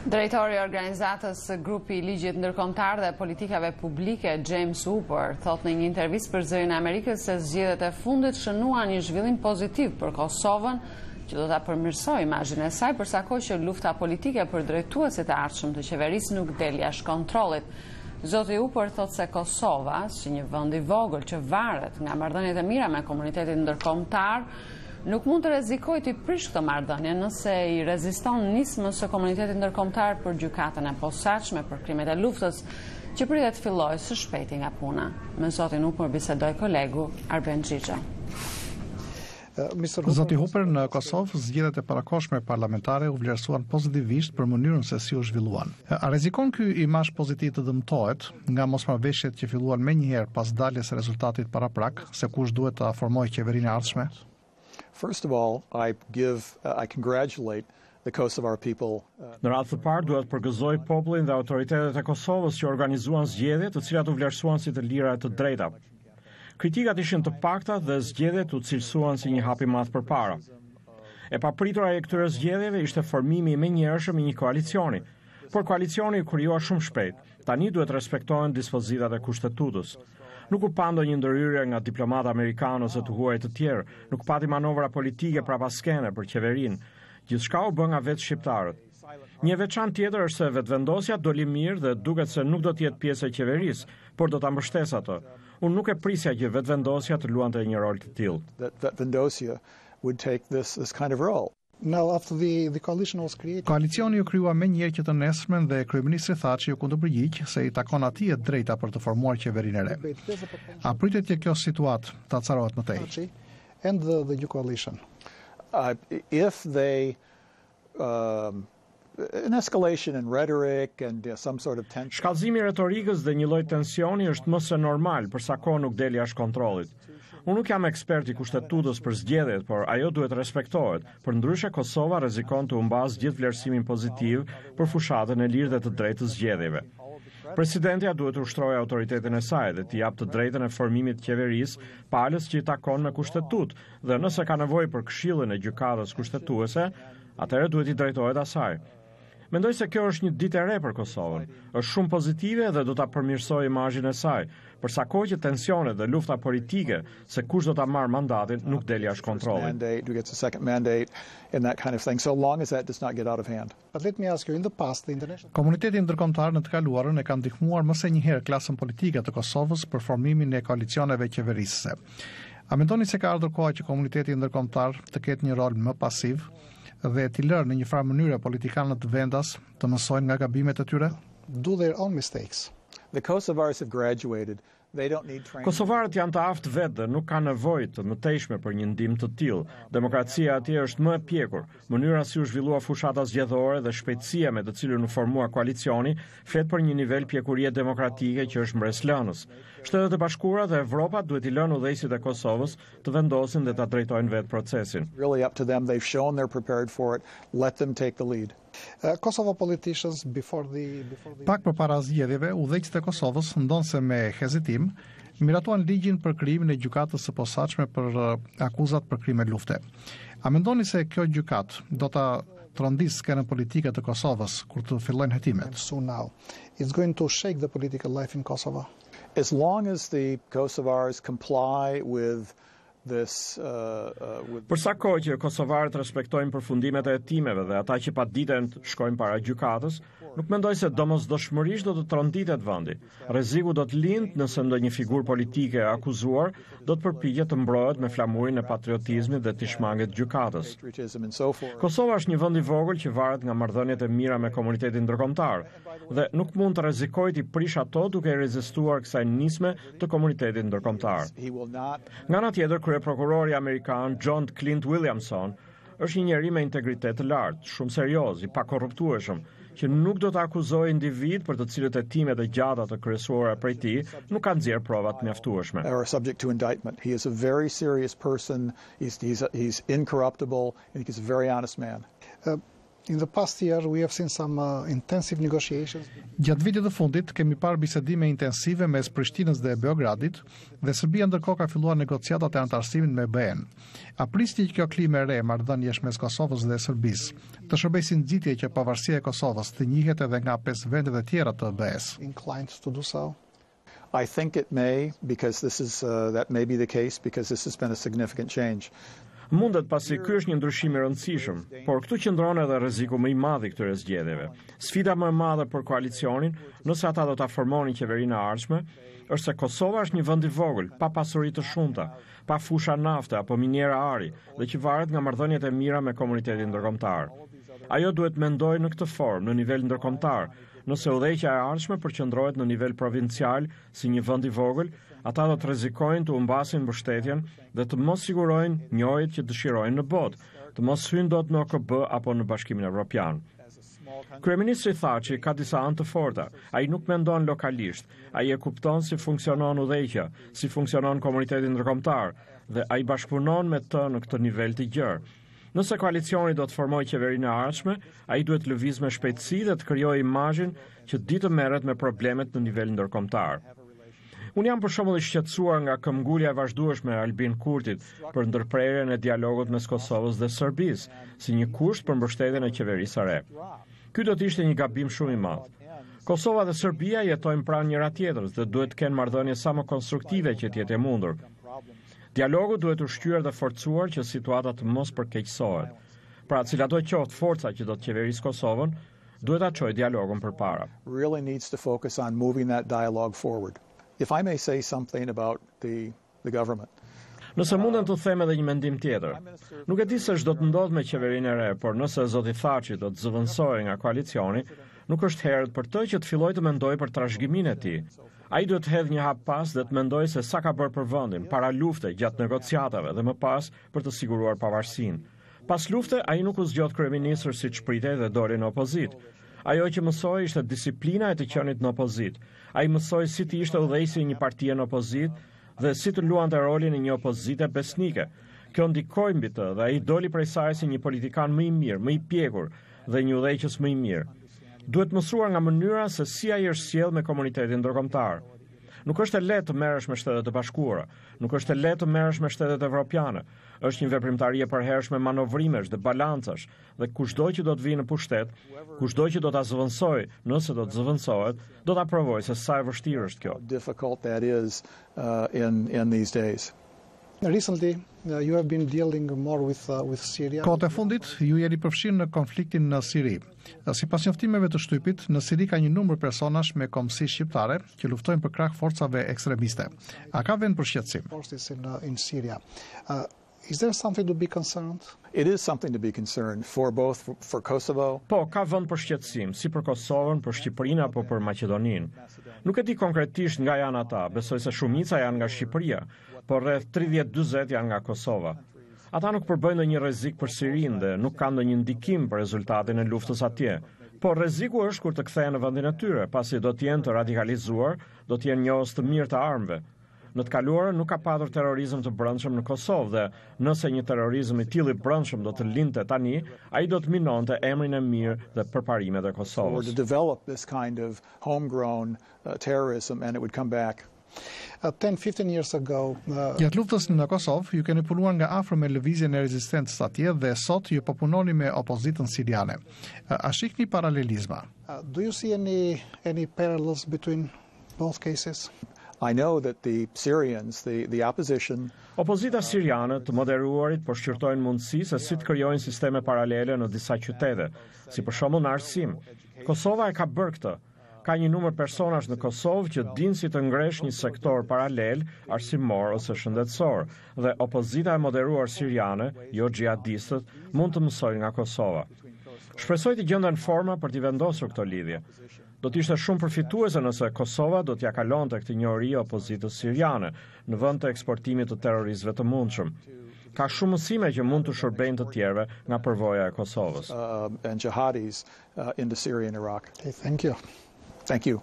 Drejtori i organizatës Grupi i Ligjit Ndërkombëtar dhe Politikave Publike, James Hooper, thot në një intervistë për Zërin e Amerikës se zgjedhjet e fundit shënuan një zhvillim pozitiv për Kosovën, që do ta përmirësojë imazhin e saj, përsa kohë që lufta politike për drejtuesit e ardhshëm të qeverisë nuk del jashtë kontrollit. Zoti Hooper thot se Kosova, si një vend i vogël që varet nga marrëdhëniet e mira me komunitetin ndërkombëtar, nuk mund të rrezikojë të prish këtë marrëdhënie nëse i reziston nismës së komunitetit ndërkombëtar për gjykatën e posaçme për krimet e luftës, që pritet të fillojë së shpejti nga puna. Me zotin Hooper bisedoi kolegu Arben Xhixha. Zoti Hooper, në Kosovë zgjedhjet e parakohshme parlamentare u vlerësuan pozitivisht për mënyrën se si u zhvilluan. A rrezikon ky imazh pozitiv të dëmtohet nga mosmarrëveshjet që filluan menjëherë pas daljes së rezultatit paraprak se kush duhet ta formojë qeverinë e ardhshme? First of all, I congratulate the Kosovar people. Në radhë të parë duhet përgëzoj popullin dhe autoritetet e Kosovës që organizuan zgjedhje të cilat u vlerësuan si të lira e të drejta. Kritikat ishin të pakta dhe zgjedhjet u cilësuan si një hap i madh përpara. E papritura e këtyre zgjedhjeve ishte formimi i menjëhershëm i një koalicioni, por koalicioni u krijua shumë shpejt. Tani duhet respektohen dispozitat e kushtetutës. Nuk u pa ndonjë ndërhyrje nga diplomatë amerikanë ose të huaj të tjerë, nuk pati manovra politike prapaskene për qeverinë. Gjithçka u bë nga vetë shqiptarët. Një veçantë tjetër është se vetvendosja doli mirë dhe duket se nuk do të jetë pjesë e qeverisë, por do ta mbështes atë. Unë nuk e prisja që vetvendosja të luante një rol të tillë. Vetvendosia would take this kind of role. Now, after the coalition was created, koalicioni u krijua menjëherë që të nesërmen dhe kryeministri tha që ju kundërpërgjigj se i takon atij e drejta për të formuar qeverinë e re. A pritet që kjo situatë ta carohet më tej? And the new coalition. If they an escalation in rhetoric and some sort of tension. Shkallëzimi i retorikës dhe një lloj tensioni është më se normal për sa kohë nuk del jashtë kontrollit. Unë nuk jam ekspert i kushtetutës për zgjedhjet, por ajo duhet respektohet. Përndryshe Kosova rrezikon të humbasë gjithë vlerësimin pozitiv për fushatën e lirë dhe të drejtë të zgjedhjeve. Presidentja duhet të ushtrojë autoritetin e saj dhe të japë të drejtën e formimit të qeverisë palës që i takon me kushtetutë dhe nëse ka nevojë për këshillin e gjykatës kushtetuese, atëherë duhet i drejtohet asaj. Mendoj se kjo është një ditë e re për Kosovën. Është shumë pozitive dhe do ta përmirësojë imazhin e saj, për sa kohë që tensionet dhe lufta politike se kush do ta marrë mandatin nuk del jashtë kontrollit. Komuniteti ndërkombëtar në të kaluarën e ka ndihmuar më së një klasën politike të Kosovës për formimin e koalicioneve qeverisëse. A mendoni se ka ardhur koha që komuniteti ndërkombëtar të ketë një rol më pasiv dhe t'i lërë në një farë mënyrë politikanët vendas të mësojnë nga gabimet e tyre? Do their own mistakes. The Kosovars have graduated. They don't need training. Kosovarët janë të aftë vetë dhe nuk kanë nevojë të mëtejshme për një ndihmë të tillë. Demokracia atje është më e pjekur. Mënyra si u zhvillua fushata zgjedhore dhe shpejtësia me të cilën u formua koalicioni flet për një nivel pjekurie demokratike që është mbreslënës. Shtetet e Bashkuara dhe Evropa duhet i lënë udhëheqësit e Kosovës të vendosin dhe ta drejtojnë vetë procesin. Really up to them. They've shown they're prepared for it. Let them take the lead. Kosovo politicians Pak përpara zgjedhjeve, udhëheqësit e Kosovës ndonse me hezitim miratuan ligjin për krijimin e gjykatës së posaçme për akuzat për krime lufte. A mendoni se kjo gjykatë do ta trondisë skenën politike të Kosovës kur të fillojnë hetimet? So now, it's going to shake the political life in Kosovo. As long as the Kosovars comply with Për sa kohë që kosovarët respektojnë përfundimet e hetimeve dhe ata që paditen shkojnë para gjykatës, nuk mendoj se domosdoshmërisht do të tronditet vendi. Rreziku do të lindë nëse ndonjë figurë politike e akuzuar do të përpiqet të mbrohet me flamurin e patriotizmit dhe të shmanget gjykatës. Kosova është një vend i vogël që varet nga marrëdhëniet e mira me komunitetin ndërkombëtar dhe nuk mund të rrezikojë të prish ato duke rezistuar kësaj nisme të komunitetit ndërkombëtar. Nga ana tjetër, prokurori amerikan John Clint Williamson është një njeri me integritet të lartë, shumë serioz, i pakorruptueshëm, që nuk do të akuzojë individ për të cilët hetimet e gjata të kryesuara prej tij nuk kanë nxjerrë prova të mjaftueshme. He is a very serious person. He's incorruptible and he's a very honest man. In the past year, we have seen some intensive negotiations. Gjatë vitit të fundit kemi parë bisedime intensive mes Prishtinës dhe Beogradit dhe Serbia ndërkohë ka filluar negociatat e anëtarësimit me BE-n. A prisni që kjo klimë e re marrëdhëniesh mes Kosovës dhe Serbisë të shërbejë si nxitje që pavarësia e Kosovës të njihet edhe nga 5 vendet e tjera të BE-s? Inclined to do so. I think it may, because that may be the case, because this has been a significant change. Mundet pasi ky është një ndryshim i rëndësishëm, por këtu qëndron edhe rreziku më i madh i këtyre zgjedhjeve. Sfida më e madhe për koalicionin, nëse ata do ta formonin qeverinë e ardhshme, është se Kosova është një vend i vogël, pa pasuri të shumta, pa fusha nafte apo miniera ari, dhe që varet nga marrëdhëniet e mira me komunitetin ndërkombëtar. Ajo duhet mendojë në këtë formë, në nivel ndërkombëtar. Nëse udhëheqja e ardhshme përqendrohet në nivel provincial si një vend i vogël, ata do të rrezikojnë të humbasin mbështetjen dhe të mos sigurojnë njëjtë që dëshirojnë në botë, të mos hyjnë dot në OKB apo në Bashkimin Evropian. Kryeministri Thaçi ka disa anë të forta. Ai nuk mendon lokalisht, ai e kupton si funksionon udhëheqja, si funksionon komuniteti ndërkombëtar dhe ai bashkëpunon me të në këtë nivel të gjerë. Nëse koalicioni do të formojë qeverinë e ardhshme, ai duhet të lëvizë me shpejtësi dhe të krijojë imazhin që ditë merret me problemet në nivel ndërkombëtar. Unë jam për shembull i shqetësuar nga këmbgulja e vazhdueshme e Albin Kurtit për ndërprerjen e dialogut mes Kosovës dhe Serbisë, si një kusht për mbështetjen e qeverisë së re. Ky do të ishte një gabim shumë i madh. Kosova dhe Serbia jetojnë pranë njëra tjetrës dhe duhet të kenë marrëdhënie sa më konstruktive që të jetë e mundur. Dialogu duhet ushqyer dhe forcuar që situata të mos përkeqësohet. Pra, cilato qoftë forca që do të qeverisë Kosovën, duhet ta çojë dialogun përpara. Really needs to focus on moving that dialogue forward. If I may say something about the government. Nëse mundem të them edhe një mendim tjetër. Nuk e di se ç'do të ndodhë me qeverinë e re, por nëse zoti Thaçi do të zëvendësohej nga koalicioni, nuk është herët për të që të fillojë të mendojë për trashëgiminë e tij. Ai duhet të hedhë një hap pas dhe të mendojë se sa ka bërë për vendin, para lufte, gjatë negociatave dhe më pas për të siguruar pavarësinë. Pas lufte, ai nuk u zgjodh kryeministër siç pritej dhe doli në opozit. Ajo që mësoi ishte disiplina e të qenit në opozit. Ai mësoi si të ishte udhëheqësi i një partie në opozit dhe si të luante rolin e një opozite besnike. Kjo ndikoi mbi të dhe ai doli prej saj si një politikan më i mirë, më i pjekur dhe një udhëheqës më i mirë. Duhet mësuar nga mënyra se si ai është sjell me komunitetin ndërkombëtar. Nuk është e lehtë të merresh me Shtetet e Bashkuara, nuk është e lehtë të merresh me Shtetet Evropiane. Është një veprimtari e përhershme manovrimesh dhe balancash, dhe kushdo që do të vijë në pushtet, kushdo që do ta zëvendësojë, nëse do të zëvendësohet, do ta provojë se sa e vështirë është kjo. Difficult that is in these days. Recently, you have been dealing more with Syria. Kohët e fundit, ju jeni përfshirë në konfliktin në Siri. Sipas njoftimeve të shtypit, në Siri ka një numër personash me kombësi shqiptare që luftojnë për krah forcave ekstremiste. A ka vend për shqetësim? Forces in Syria. Is there something to be concerned? It is something to be concerned for Kosovo. Po, ka vend për shqetësim, si për Kosovën, për Shqipërinë apo për Maqedoninë. Nuk e di konkretisht nga janë ata, besoj se shumica janë nga Shqipëria, por rreth 30-40 janë nga Kosova. Ata nuk përbëjnë ndonjë rrezik për Sirinë dhe nuk kanë ndonjë ndikim për rezultatin e luftës atje. Por rreziku është kur të kthehen në vendin e tyre, pasi do të jenë të radikalizuar, do të jenë njohës të mirë të armëve. Në të kaluarën nuk ka patur terrorizëm të brendshëm në Kosovë dhe nëse një terrorizëm i tillë i brendshëm do të lindte tani, ai do të minonte emrin e mirë dhe përparimet e Kosovës. To develop this kind of homegrown terrorism and it would come back. 10-15 years ago. Gjatë luftës në Kosovë, ju keni punuar nga afër me lëvizjen e rezistencës atje dhe sot ju po punoni me opozitën siriane. A shihni paralelizma? Do you see any parallels between both cases? I know that the Syrians, the opposition. Opozita siriane të moderuarit po shqyrtojnë mundësi se si të krijojnë sisteme paralele në disa qytete, si për shembull në arsim. Kosova e ka bërë këtë. Ka një numër personash në Kosovë që dinë si të ngresh një sektor paralel, arsimor ose shëndetësor, dhe opozita e moderuar siriane, jo xhihadistët, mund të mësojnë nga Kosova. Shpresoj të gjenden forma për t'i vendosur këtë lidhje. Do t'ishte shumë përfituese nëse Kosova do t'ja kalonte këtë njohuri opozitës siriane në vend të eksportimit të terroristëve të mundshëm. Ka shumë mësime që mund të shërbejnë të tjerëve nga përvoja e Kosovës. And jihadis into Syria and Iraq. Okay, thank you. Thank you.